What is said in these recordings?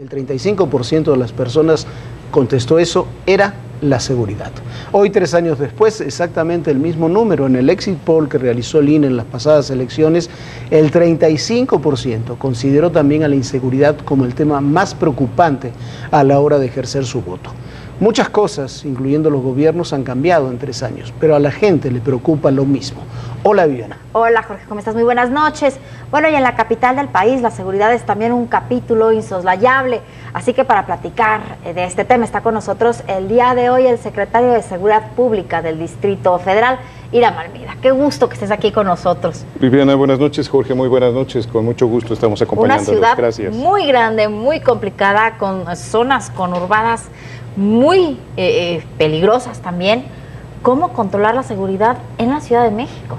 El 35% de las personas contestó eso, era la seguridad. Hoy, 3 años después, exactamente el mismo número. En el exit poll que realizó el INE en las pasadas elecciones, el 35% consideró también a la inseguridad como el tema más preocupante a la hora de ejercer su voto. Muchas cosas, incluyendo los gobiernos, han cambiado en 3 años, pero a la gente le preocupa lo mismo. Hola, Viviana. Hola, Jorge, ¿cómo estás? Muy buenas noches. Bueno, y en la capital del país la seguridad es también un capítulo insoslayable, así que para platicar de este tema está con nosotros el día de hoy el secretario de Seguridad Pública del Distrito Federal, Hiram Almeida. Qué gusto que estés aquí con nosotros. Viviana, buenas noches. Jorge, muy buenas noches. Con mucho gusto estamos acompañándolos. Una ciudad Gracias. Muy grande, muy complicada, con zonas conurbadas muy peligrosas también. ¿Cómo controlar la seguridad en la Ciudad de México?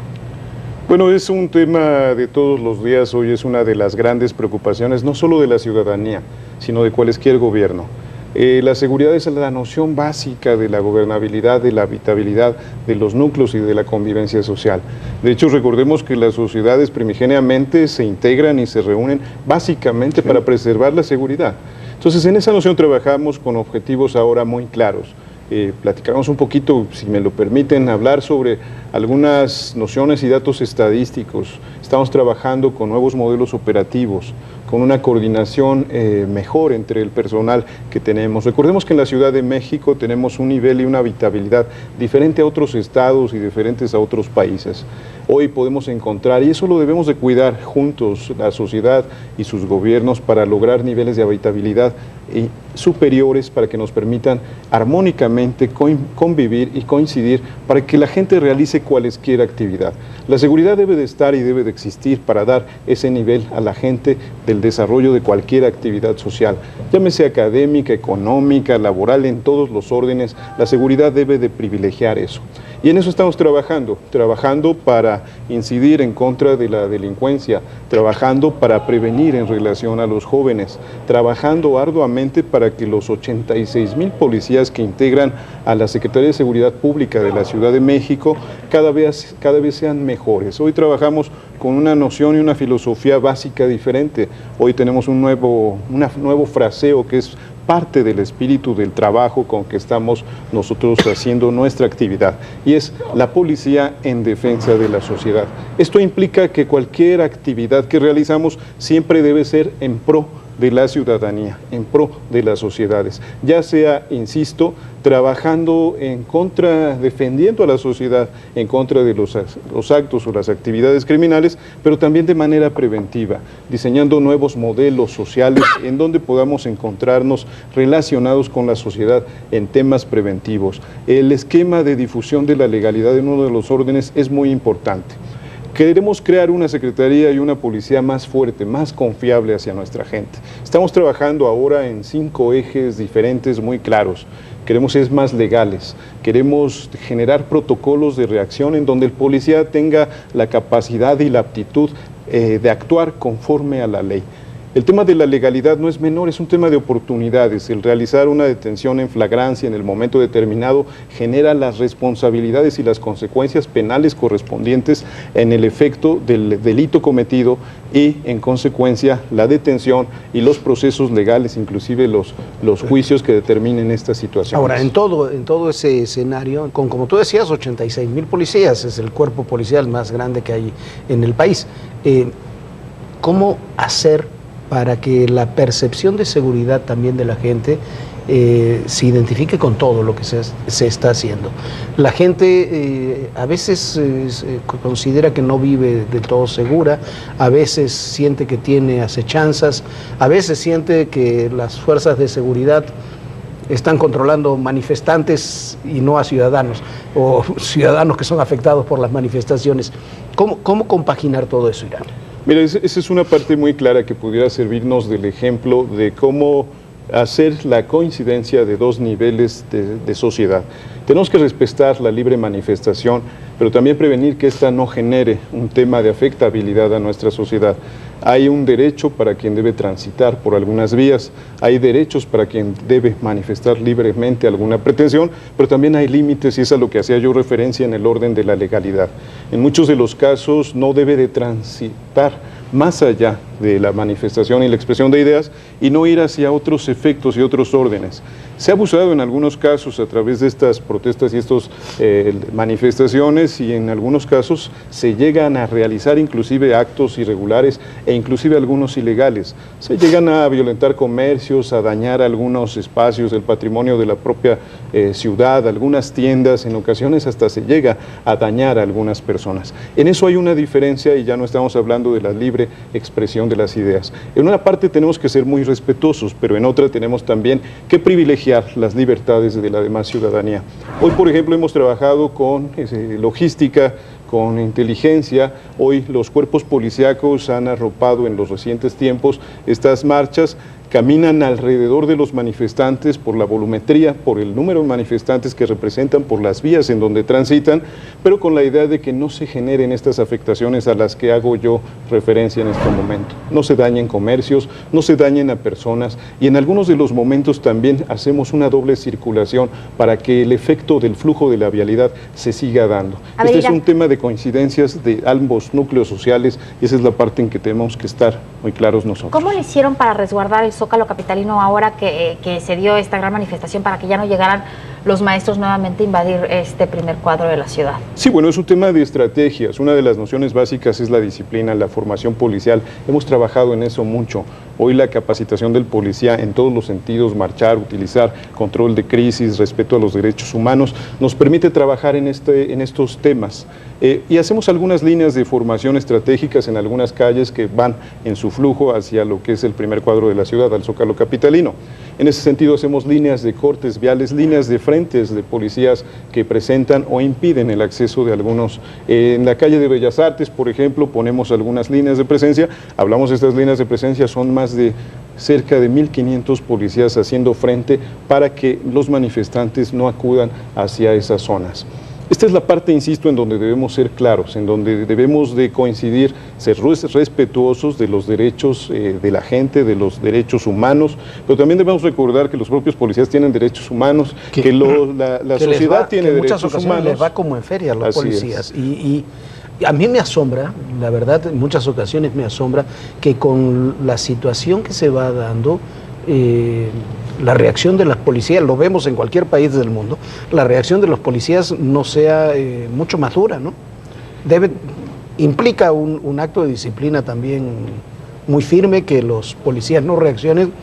Bueno, es un tema de todos los días. Hoy es una de las grandes preocupaciones, no solo de la ciudadanía, sino de cualquier gobierno. La seguridad es la noción básica de la gobernabilidad, de la habitabilidad, de los núcleos y de la convivencia social. De hecho, recordemos que las sociedades primigeniamente se integran y se reúnen básicamente para preservar la seguridad. Entonces, en esa noción trabajamos con objetivos ahora muy claros. Platicaremos un poquito, si me lo permiten, hablar sobre algunas nociones y datos estadísticos. Estamos trabajando con nuevos modelos operativos, con una coordinación mejor entre el personal que tenemos. Recordemos que en la Ciudad de México tenemos un nivel y una habitabilidad diferente a otros estados y diferentes a otros países. Hoy podemos encontrar, y eso lo debemos de cuidar juntos, la sociedad y sus gobiernos, para lograr niveles de habitabilidad superiores para que nos permitan armónicamente convivir y coincidir para que la gente realice cualesquier actividad. La seguridad debe de estar y debe de existir para dar ese nivel a la gente del desarrollo de cualquier actividad social, llámese académica, económica, laboral, en todos los órdenes. La seguridad debe de privilegiar eso. Y en eso estamos trabajando para incidir en contra de la delincuencia, trabajando para prevenir en relación a los jóvenes, trabajando arduamente para que los 86,000 policías que integran a la Secretaría de Seguridad Pública de la Ciudad de México cada vez sean mejores. Hoy trabajamos con una noción y una filosofía básica diferente. Hoy tenemos un nuevo fraseo que es parte del espíritu del trabajo con que estamos nosotros haciendo nuestra actividad, y es la policía en defensa de la sociedad. Esto implica que cualquier actividad que realizamos siempre debe ser en pro de la ciudadanía, en pro de las sociedades, ya sea, insisto, trabajando en contra, defendiendo a la sociedad en contra de los actos o las actividades criminales, pero también de manera preventiva, diseñando nuevos modelos sociales en donde podamos encontrarnos relacionados con la sociedad en temas preventivos. El esquema de difusión de la legalidad en uno de los órdenes es muy importante. Queremos crear una secretaría y una policía más fuerte, más confiable hacia nuestra gente. Estamos trabajando ahora en 5 ejes diferentes muy claros. Queremos ser más legales, queremos generar protocolos de reacción en donde el policía tenga la capacidad y la aptitud de actuar conforme a la ley. El tema de la legalidad no es menor, es un tema de oportunidades. El realizar una detención en flagrancia en el momento determinado genera las responsabilidades y las consecuencias penales correspondientes en el efecto del delito cometido y, en consecuencia, la detención y los procesos legales, inclusive los juicios que determinen estas situaciones. Ahora, en todo ese escenario, como tú decías, 86,000 policías, es el cuerpo policial más grande que hay en el país. ¿Cómo hacer para que la percepción de seguridad también de la gente se identifique con todo lo que se está haciendo? La gente a veces considera que no vive del todo segura, a veces siente que tiene acechanzas, a veces siente que las fuerzas de seguridad están controlando manifestantes y no a ciudadanos, o ciudadanos que son afectados por las manifestaciones. ¿Cómo compaginar todo eso, Hiram? Mira, esa es una parte muy clara que pudiera servirnos del ejemplo de cómo hacer la coincidencia de 2 niveles de sociedad. Tenemos que respetar la libre manifestación, pero también prevenir que ésta no genere un tema de afectabilidad a nuestra sociedad. Hay un derecho para quien debe transitar por algunas vías, hay derechos para quien debe manifestar libremente alguna pretensión, pero también hay límites, y es a lo que hacía yo referencia en el orden de la legalidad. En muchos de los casos no debe de transitar más allá de la manifestación y la expresión de ideas y no ir hacia otros efectos y otros órdenes. Se ha abusado en algunos casos a través de estas protestas y estas manifestaciones, y en algunos casos se llegan a realizar inclusive actos irregulares e inclusive algunos ilegales. Se llegan a violentar comercios, a dañar algunos espacios del patrimonio de la propia ciudad, algunas tiendas, en ocasiones hasta se llega a dañar a algunas personas. En eso hay una diferencia y ya no estamos hablando de la libre expresión de las ideas. En una parte tenemos que ser muy respetuosos, pero en otra tenemos también que privilegiar las libertades de la demás ciudadanía. Hoy, por ejemplo, hemos trabajado con logística, con inteligencia. Hoy los cuerpos policíacos han arropado en los recientes tiempos estas marchas, caminan alrededor de los manifestantes por la volumetría, por el número de manifestantes que representan, por las vías en donde transitan, pero con la idea de que no se generen estas afectaciones a las que hago yo referencia en este momento. No se dañen comercios, no se dañen a personas, y en algunos de los momentos también hacemos una doble circulación para que el efecto del flujo de la vialidad se siga dando. Este es un tema de coincidencias de ambos núcleos sociales y esa es la parte en que tenemos que estar muy claros nosotros. ¿Cómo le hicieron para resguardar el Zócalo capitalino ahora que se dio esta gran manifestación para que ya no llegaran los maestros nuevamente a invadir este primer cuadro de la ciudad? Sí, bueno, es un tema de estrategias. Una de las nociones básicas es la disciplina, la formación policial. Hemos trabajado en eso mucho. Hoy la capacitación del policía en todos los sentidos, marchar, utilizar control de crisis, respeto a los derechos humanos, nos permite trabajar en estos temas. Y hacemos algunas líneas de formación estratégicas en algunas calles que van en su flujo hacia lo que es el primer cuadro de la ciudad, al Zócalo capitalino. En ese sentido hacemos líneas de cortes viales, líneas de frentes de policías que presentan o impiden el acceso de algunos. En la calle de Bellas Artes, por ejemplo, ponemos algunas líneas de presencia. Hablamos de estas líneas de presencia, son más de cerca de 1.500 policías haciendo frente para que los manifestantes no acudan hacia esas zonas. Esta es la parte, insisto, en donde debemos ser claros, en donde debemos de coincidir, ser respetuosos de los derechos de la gente, de los derechos humanos, pero también debemos recordar que los propios policías tienen derechos humanos, que la sociedad tiene derechos humanos. En muchas ocasiones les va como en feria a los policías. Y a mí me asombra, la verdad, en muchas ocasiones me asombra que con la situación que se va dando, la reacción de las policías, lo vemos en cualquier país del mundo, la reacción de los policías no sea mucho más dura, ¿no? Implica un acto de disciplina también muy firme, que los policías no reaccionen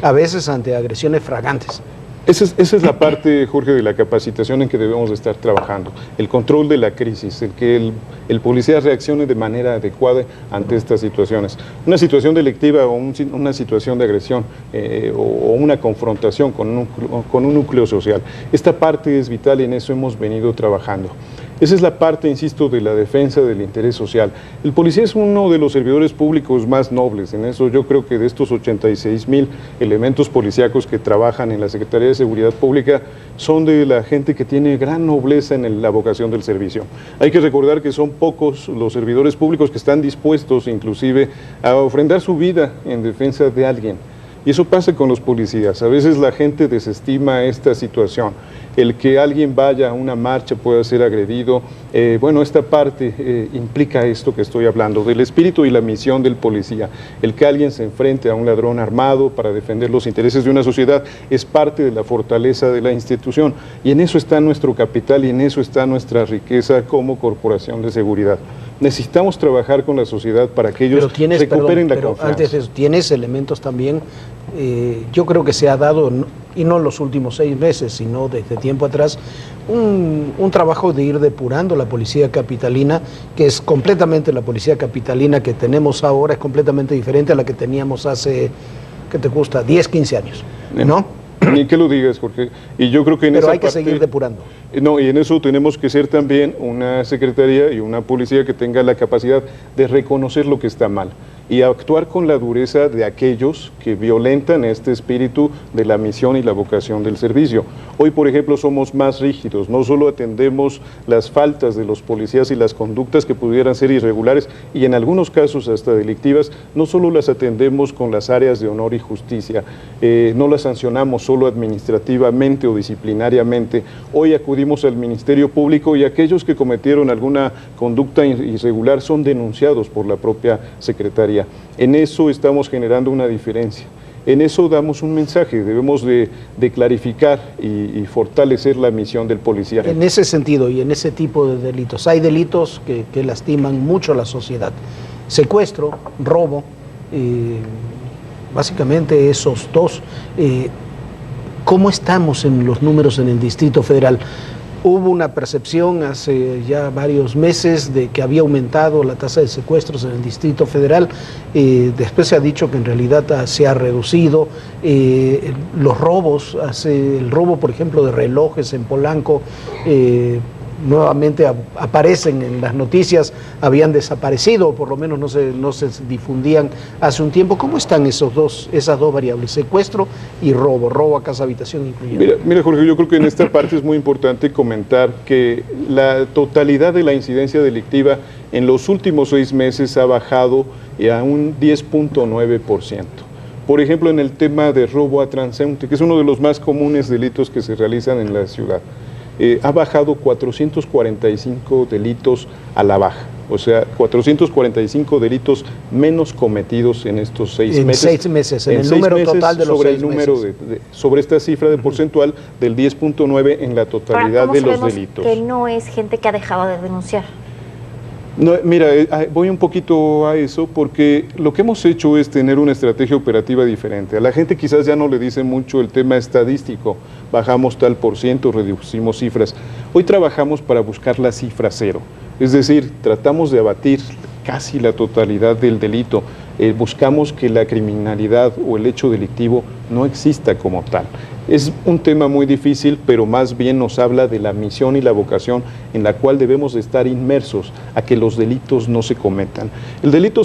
a veces ante agresiones fragantes. Esa es la parte, Jorge, de la capacitación en que debemos de estar trabajando. El control de la crisis, el que el policía reaccione de manera adecuada ante estas situaciones. Una situación delictiva o una situación de agresión o una confrontación con un núcleo social. Esta parte es vital y en eso hemos venido trabajando. Esa es la parte, insisto, de la defensa del interés social. El policía es uno de los servidores públicos más nobles. En eso yo creo que de estos 86,000 elementos policíacos que trabajan en la Secretaría de Seguridad Pública, son de la gente que tiene gran nobleza en la vocación del servicio. Hay que recordar que son pocos los servidores públicos que están dispuestos inclusive a ofrendar su vida en defensa de alguien. Y eso pasa con los policías. A veces la gente desestima esta situación. El que alguien vaya a una marcha pueda ser agredido. Bueno, esta parte implica esto que estoy hablando, del espíritu y la misión del policía. El que alguien se enfrente a un ladrón armado para defender los intereses de una sociedad es parte de la fortaleza de la institución. Y en eso está nuestro capital y en eso está nuestra riqueza como corporación de seguridad. Necesitamos trabajar con la sociedad para que ellos recuperen la confianza. Antes de eso, tienes elementos también, yo creo que se ha dado, y no en los últimos 6 meses, sino desde tiempo atrás, un trabajo de ir depurando la policía capitalina, que es completamente la policía capitalina que tenemos ahora, es completamente diferente a la que teníamos hace, ¿qué te gusta?, 10, 15 años, ¿no? Ni que lo digas, Jorge. Y yo creo que en Pero esa hay que parte, seguir depurando. No, y en eso tenemos que ser también una secretaría y una policía que tenga la capacidad de reconocer lo que está mal y actuar con la dureza de aquellos que violentan este espíritu de la misión y la vocación del servicio. Hoy, por ejemplo, somos más rígidos, no solo atendemos las faltas de los policías y las conductas que pudieran ser irregulares y en algunos casos hasta delictivas, no solo las atendemos con las áreas de honor y justicia, no las sancionamos solo administrativamente o disciplinariamente. Hoy acudimos al Ministerio Público y aquellos que cometieron alguna conducta irregular son denunciados por la propia Secretaría. En eso estamos generando una diferencia. En eso damos un mensaje, debemos de clarificar y fortalecer la misión del policía. En ese sentido y en ese tipo de delitos, hay delitos que lastiman mucho a la sociedad. Secuestro, robo, básicamente esos dos. ¿Cómo estamos en los números en el Distrito Federal? Hubo una percepción hace ya varios meses de que había aumentado la tasa de secuestros en el Distrito Federal. Después se ha dicho que en realidad se ha reducido. Los robos, el robo, por ejemplo, de relojes en Polanco, nuevamente aparecen en las noticias, habían desaparecido, o por lo menos no se difundían hace un tiempo. ¿Cómo están esas dos variables, secuestro y robo a casa habitación incluyendo? Mira, Jorge, yo creo que en esta parte es muy importante comentar que la totalidad de la incidencia delictiva en los últimos 6 meses ha bajado a un 10.9%. Por ejemplo, en el tema de robo a transeúnte, que es uno de los más comunes delitos que se realizan en la ciudad, ha bajado 445 delitos a la baja, o sea, 445 delitos menos cometidos en estos 6 meses. En 6 meses, en el número total de los 6 meses. Sobre esta cifra de porcentual del 10.9 en la totalidad de los delitos. Que no es gente que ha dejado de denunciar. No, mira, voy un poquito a eso porque lo que hemos hecho es tener una estrategia operativa diferente. A la gente quizás ya no le dice mucho el tema estadístico, bajamos tal por ciento, reducimos cifras. Hoy trabajamos para buscar la cifra cero, es decir, tratamos de abatir casi la totalidad del delito. Buscamos que la criminalidad o el hecho delictivo no exista como tal. Es un tema muy difícil, pero más bien nos habla de la misión y la vocación en la cual debemos de estar inmersos a que los delitos no se cometan. El delito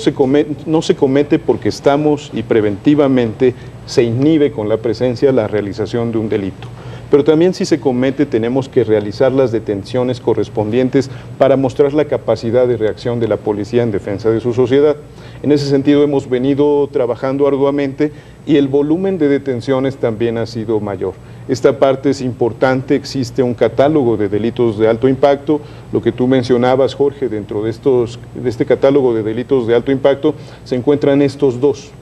no se comete porque estamos y preventivamente se inhibe con la presencia la realización de un delito. Pero también si se comete tenemos que realizar las detenciones correspondientes para mostrar la capacidad de reacción de la policía en defensa de su sociedad. En ese sentido hemos venido trabajando arduamente y el volumen de detenciones también ha sido mayor. Esta parte es importante, existe un catálogo de delitos de alto impacto, lo que tú mencionabas, Jorge, dentro de este catálogo de delitos de alto impacto se encuentran estos dos.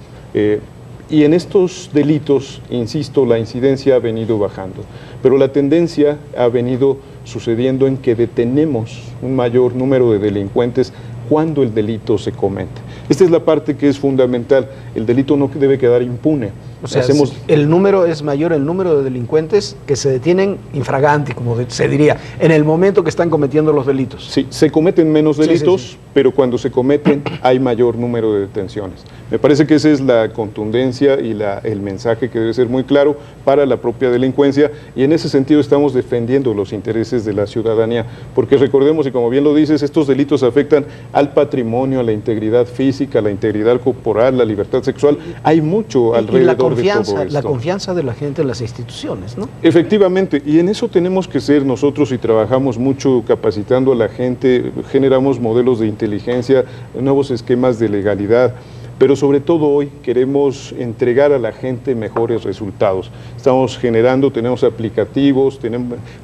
Y en estos delitos, insisto, la incidencia ha venido bajando, pero la tendencia ha venido sucediendo en que detenemos un mayor número de delincuentes cuando el delito se comete. Esta es la parte que es fundamental, el delito no debe quedar impune. O sea, el número es mayor, el número de delincuentes que se detienen infraganti, como se diría, en el momento que están cometiendo los delitos. Sí, se cometen menos delitos, pero cuando se cometen hay mayor número de detenciones. Me parece que esa es la contundencia y el mensaje que debe ser muy claro para la propia delincuencia, y en ese sentido estamos defendiendo los intereses de la ciudadanía, porque recordemos, y como bien lo dices, estos delitos afectan al patrimonio, a la integridad física, a la integridad corporal, la libertad sexual. Hay mucho alrededor. La confianza de la gente en las instituciones, ¿no? Efectivamente, y en eso tenemos que ser nosotros, y trabajamos mucho capacitando a la gente, generamos modelos de inteligencia, nuevos esquemas de legalidad, pero sobre todo hoy queremos entregar a la gente mejores resultados. Estamos generando, tenemos aplicativos,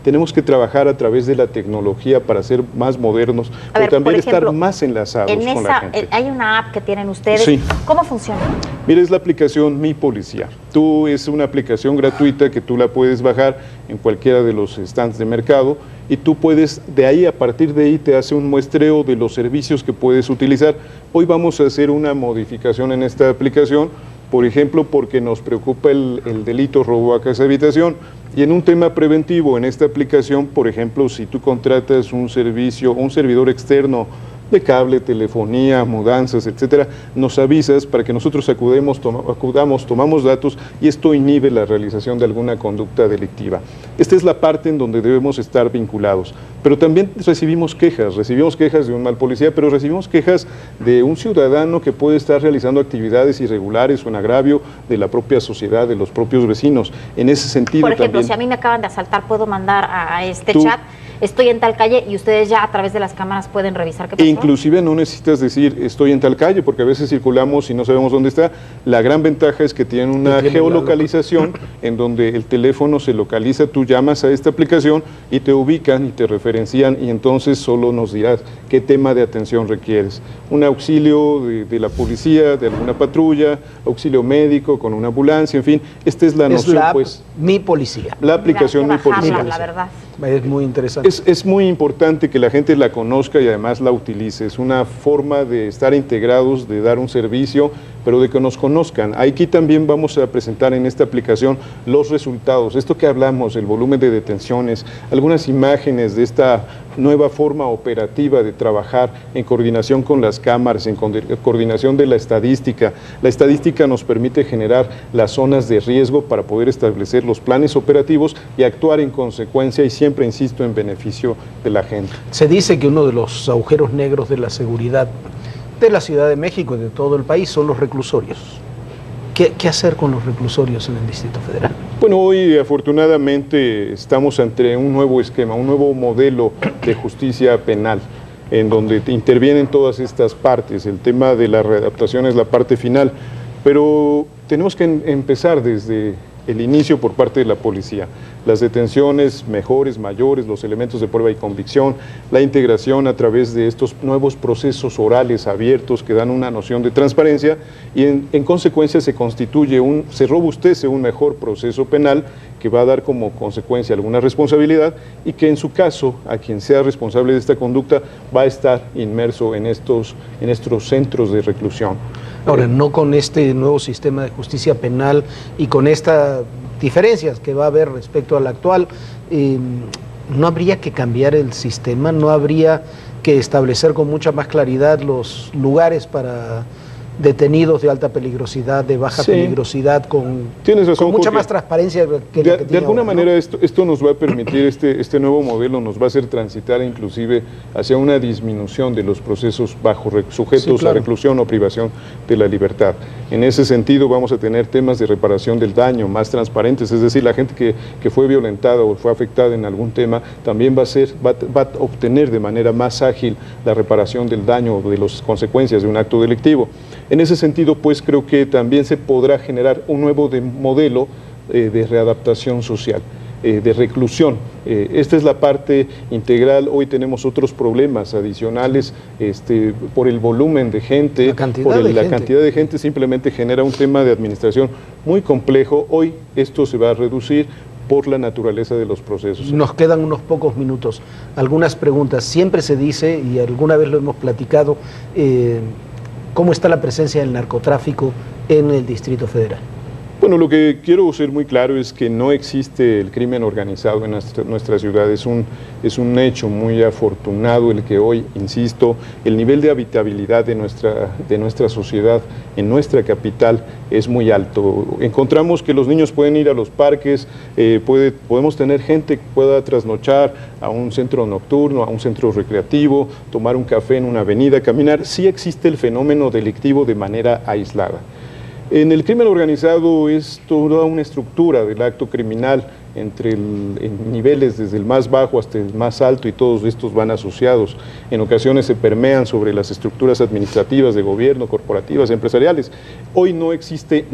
tenemos que trabajar a través de la tecnología para ser más modernos, pero también estar más enlazados con la gente. Hay una app que tienen ustedes. Sí. ¿Cómo funciona? Mira, es la aplicación Mi Policía. Es una aplicación gratuita que tú la puedes bajar en cualquiera de los stands de mercado y tú puedes, a partir de ahí te hace un muestreo de los servicios que puedes utilizar. Hoy vamos a hacer una modificación en esta aplicación, por ejemplo, porque nos preocupa el delito robo a casa habitación. Y en un tema preventivo, en esta aplicación, por ejemplo, si tú contratas un servicio, un servidor externo de cable, telefonía, mudanzas, etcétera, nos avisas para que nosotros acudamos, tomamos datos y esto inhibe la realización de alguna conducta delictiva. Esta es la parte en donde debemos estar vinculados. Pero también recibimos quejas de un mal policía, pero recibimos quejas de un ciudadano que puede estar realizando actividades irregulares o en agravio de la propia sociedad, de los propios vecinos. En ese sentido, por ejemplo, también, si a mí me acaban de asaltar, puedo mandar a este chat estoy en tal calle y ustedes ya a través de las cámaras pueden revisar qué pasó. Inclusive no necesitas decir estoy en tal calle, porque a veces circulamos y no sabemos dónde está. La gran ventaja es que tienen una geolocalización en donde el teléfono se localiza, tú llamas a esta aplicación y te ubican y te referencian, y entonces solo nos dirás qué tema de atención requieres. Un auxilio de la policía, de alguna patrulla, auxilio médico con una ambulancia, en fin, esta es la noción, pues. Mi Policía. La aplicación Mi Policía. La verdad. Es muy interesante. Es muy importante que la gente la conozca y además la utilice. Es una forma de estar integrados, de dar un servicio, pero de que nos conozcan. Aquí también vamos a presentar en esta aplicación los resultados. Esto que hablamos, el volumen de detenciones, algunas imágenes de esta nueva forma operativa de trabajar en coordinación con las cámaras, en coordinación de la estadística. La estadística nos permite generar las zonas de riesgo para poder establecer los planes operativos y actuar en consecuencia, y siempre insisto, en beneficio de la gente. Se dice que uno de los agujeros negros de la seguridad de la Ciudad de México y de todo el país son los reclusorios. ¿Qué hacer con los reclusorios en el Distrito Federal? Bueno, hoy afortunadamente estamos ante un nuevo esquema, un nuevo modelo de justicia penal, en donde intervienen todas estas partes. El tema de la readaptación es la parte final, pero tenemos que empezar desde el inicio por parte de la policía. Las detenciones mejores, mayores, los elementos de prueba y convicción, la integración a través de estos nuevos procesos orales abiertos que dan una noción de transparencia, y en consecuencia se robustece un mejor proceso penal que va a dar como consecuencia alguna responsabilidad, y que en su caso, a quien sea responsable de esta conducta va a estar inmerso en estos centros de reclusión. Ahora, no con este nuevo sistema de justicia penal y con estas diferencias que va a haber respecto al actual, ¿no habría que cambiar el sistema? ¿No habría que establecer con mucha más claridad los lugares para detenidos de alta peligrosidad, de baja peligrosidad, con mucha más transparencia que de alguna manera, ¿no? Esto nos va a permitir, este nuevo modelo nos va a hacer transitar inclusive hacia una disminución de los procesos sujetos a reclusión o privación de la libertad. En ese sentido vamos a tener temas de reparación del daño más transparentes, es decir, la gente que fue violentada o fue afectada en algún tema también va a obtener de manera más ágil la reparación del daño o de las consecuencias de un acto delictivo. En ese sentido, pues creo que también se podrá generar un nuevo modelo de readaptación social, de reclusión. Esta es la parte integral. Hoy tenemos otros problemas adicionales por el volumen de gente, la cantidad de gente simplemente genera un tema de administración muy complejo. Hoy esto se va a reducir por la naturaleza de los procesos. Nos quedan unos pocos minutos. Algunas preguntas. Siempre se dice, y alguna vez lo hemos platicado, ¿cómo está la presencia del narcotráfico en el Distrito Federal? Bueno, lo que quiero ser muy claro es que no existe el crimen organizado en nuestra ciudad. Es un hecho muy afortunado el que hoy, insisto, el nivel de habitabilidad de nuestra sociedad en nuestra capital es muy alto. Encontramos que los niños pueden ir a los parques, podemos tener gente que pueda trasnochar a un centro nocturno, a un centro recreativo, tomar un café en una avenida, caminar. Sí existe el fenómeno delictivo de manera aislada. En el crimen organizado es toda una estructura del acto criminal en niveles desde el más bajo hasta el más alto, y todos estos van asociados. En ocasiones se permean sobre las estructuras administrativas de gobierno, corporativas, empresariales. Hoy no existe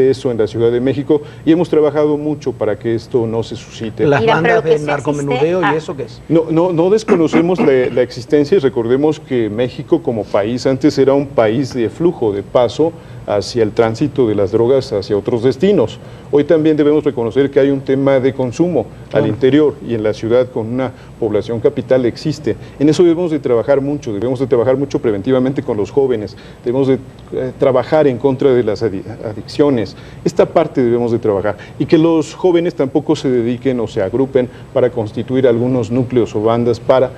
eso en la Ciudad de México, y hemos trabajado mucho para que esto no se suscite. ¿Las bandas de narcomenudeo y eso qué es? No desconocemos la existencia, y recordemos que México como país antes era un país de flujo, de paso hacia el tránsito de las drogas hacia otros destinos. Hoy también debemos reconocer que hay un tema de consumo al interior, y en la ciudad con una población capital existe. En eso debemos de trabajar mucho preventivamente con los jóvenes, debemos de trabajar en contra de las adicciones. Esta parte debemos de trabajar, y que los jóvenes tampoco se dediquen o se agrupen para constituir algunos núcleos o bandas para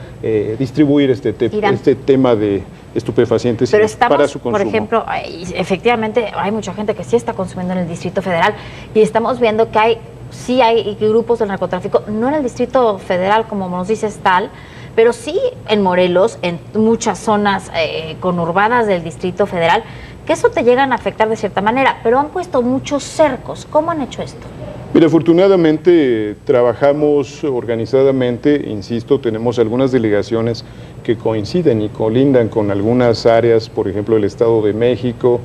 distribuir este tema de estupefacientes para su consumo. Por ejemplo, efectivamente hay mucha gente que sí está consumiendo en el Distrito Federal, y estamos viendo que sí hay grupos del narcotráfico, no en el Distrito Federal como nos dices tal, pero sí en Morelos, en muchas zonas conurbadas del Distrito Federal, que eso te llegan a afectar de cierta manera, pero han puesto muchos cercos. ¿Cómo han hecho esto? Mira, afortunadamente trabajamos organizadamente, insisto, tenemos algunas delegaciones que coinciden y colindan con algunas áreas, por ejemplo, el Estado de México,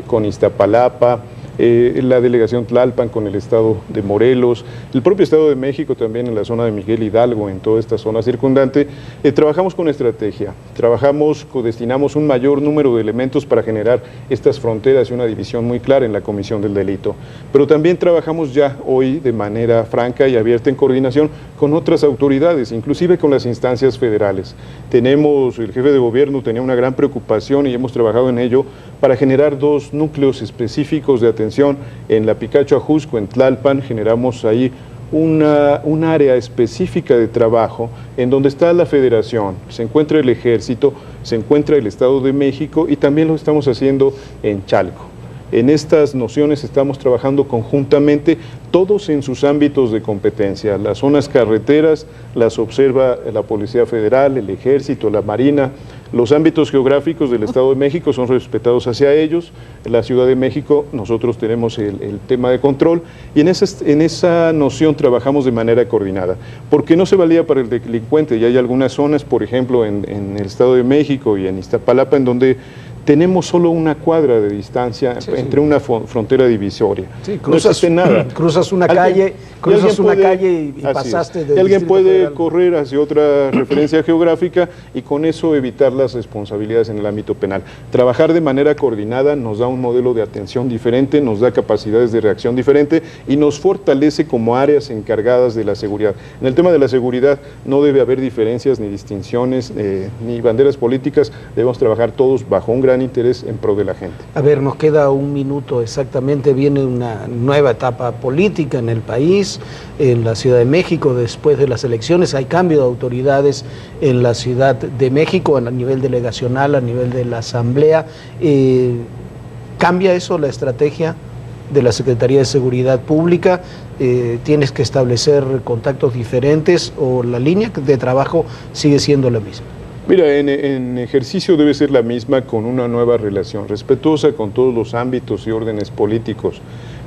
con Iztapalapa, la delegación Tlalpan con el Estado de Morelos, el propio Estado de México también en la zona de Miguel Hidalgo, en toda esta zona circundante. Trabajamos con estrategia, destinamos un mayor número de elementos para generar estas fronteras y una división muy clara en la comisión del delito. Pero también trabajamos ya hoy de manera franca y abierta en coordinación con otras autoridades, inclusive con las instancias federales. El jefe de gobierno tenía una gran preocupación y hemos trabajado en ello para generar 2 núcleos específicos de atención en la Picacho Ajusco, en Tlalpan. Generamos ahí un área específica de trabajo en donde está la Federación, se encuentra el Ejército, se encuentra el Estado de México y también lo estamos haciendo en Chalco. En estas nociones estamos trabajando conjuntamente, todos en sus ámbitos de competencia. Las zonas carreteras las observa la Policía Federal, el Ejército, la Marina. Los ámbitos geográficos del Estado de México son respetados hacia ellos. En la Ciudad de México nosotros tenemos el tema de control y en esa noción trabajamos de manera coordinada, porque no se valía para el delincuente. Y hay algunas zonas, por ejemplo, en el Estado de México y en Iztapalapa, en donde tenemos solo una cuadra de distancia entre una frontera divisoria. Sí, no existe nada. Cruzas una calle y pasaste de. Y alguien puede correr hacia otra referencia geográfica y con eso evitar las responsabilidades en el ámbito penal. Trabajar de manera coordinada nos da un modelo de atención diferente, nos da capacidades de reacción diferente y nos fortalece como áreas encargadas de la seguridad. En el tema de la seguridad no debe haber diferencias ni distinciones ni banderas políticas, debemos trabajar todos bajo un gran interés en pro de la gente. A ver, nos queda un minuto exactamente, viene una nueva etapa política en el país, en la Ciudad de México, después de las elecciones, hay cambio de autoridades en la Ciudad de México, a nivel delegacional, a nivel de la Asamblea. ¿Cambia eso la estrategia de la Secretaría de Seguridad Pública? ¿Tienes que establecer contactos diferentes o la línea de trabajo sigue siendo la misma? Mira, en ejercicio debe ser la misma, con una nueva relación, respetuosa con todos los ámbitos y órdenes políticos.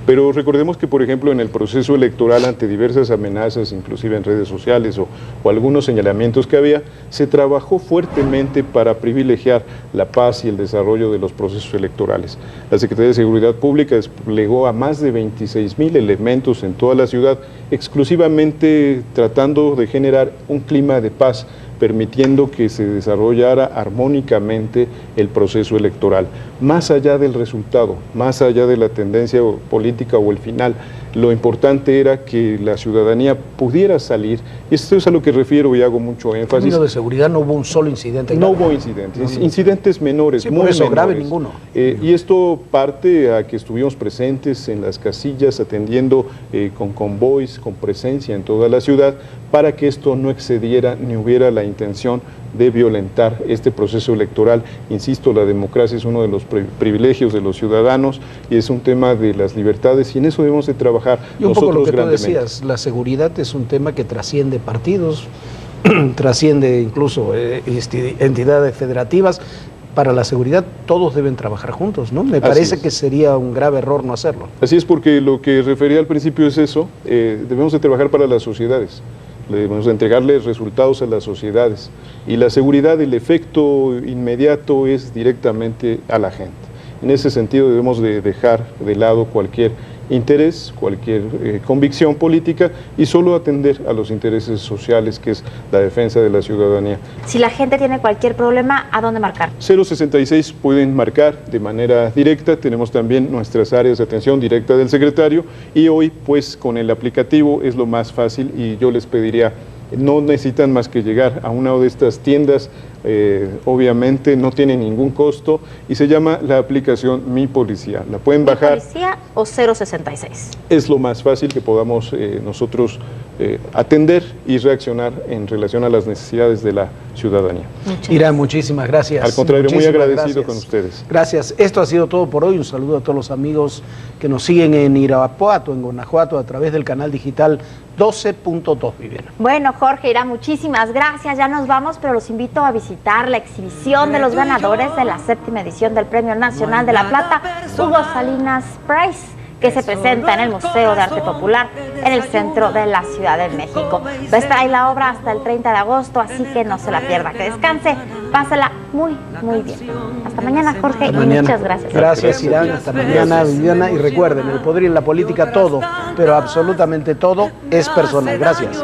Pero recordemos que, por ejemplo, en el proceso electoral, ante diversas amenazas, inclusive en redes sociales o algunos señalamientos que había, se trabajó fuertemente para privilegiar la paz y el desarrollo de los procesos electorales. La Secretaría de Seguridad Pública desplegó a más de 26,000 elementos en toda la ciudad, exclusivamente tratando de generar un clima de paz, permitiendo que se desarrollara armónicamente el proceso electoral. Más allá del resultado, más allá de la tendencia política o el final, lo importante era que la ciudadanía pudiera salir, y esto es a lo que refiero y hago mucho énfasis. En términos de seguridad no hubo un solo incidente. No hubo incidentes, incidentes menores, sí, muy por eso, menores. grave ninguno. Y esto parte a que estuvimos presentes en las casillas, atendiendo con convoys, con presencia en toda la ciudad, para que esto no excediera ni hubiera la intención de violentar este proceso electoral. Insisto, la democracia es uno de los privilegios de los ciudadanos y es un tema de las libertades y en eso debemos de trabajar. Y un poco lo que tú decías, la seguridad es un tema que trasciende partidos, trasciende incluso entidades federativas. Para la seguridad todos deben trabajar juntos, ¿no? Me parece que sería un grave error no hacerlo. Así es, porque lo que refería al principio es eso, debemos de trabajar para las sociedades. Debemos entregarles resultados a las sociedades y la seguridad, el efecto inmediato es directamente a la gente. En ese sentido debemos de dejar de lado cualquier interés, cualquier convicción política y solo atender a los intereses sociales, que es la defensa de la ciudadanía. Si la gente tiene cualquier problema, ¿a dónde marcar? 066 pueden marcar de manera directa, tenemos también nuestras áreas de atención directa del secretario y hoy pues con el aplicativo es lo más fácil y yo les pediría, no necesitan más que llegar a una de estas tiendas, obviamente no tiene ningún costo y se llama la aplicación Mi Policía. La pueden bajar. ¿Mi Policía o 066? Es lo más fácil que podamos nosotros atender y reaccionar en relación a las necesidades de la ciudadanía. Irán, muchísimas gracias. Al contrario, muy agradecido con ustedes. Gracias. Esto ha sido todo por hoy. Un saludo a todos los amigos que nos siguen en Irapuato, en Guanajuato, a través del canal digital 12.2, Viviana. Bueno, Jorge, Irán, muchísimas gracias. Ya nos vamos, pero los invito a visitar la exhibición de los ganadores de la 7ª edición del Premio Nacional de la Plata, Hugo Salinas Prize, que se presenta en el Museo de Arte Popular en el centro de la Ciudad de México. Va a estar ahí la obra hasta el 30 de agosto, así que no se la pierda, que descanse, pásela muy, muy bien. Hasta mañana, Jorge, y muchas gracias. Gracias, Irán, hasta mañana, Viviana, y recuerden, el poder y la política todo, pero absolutamente todo es personal. Gracias.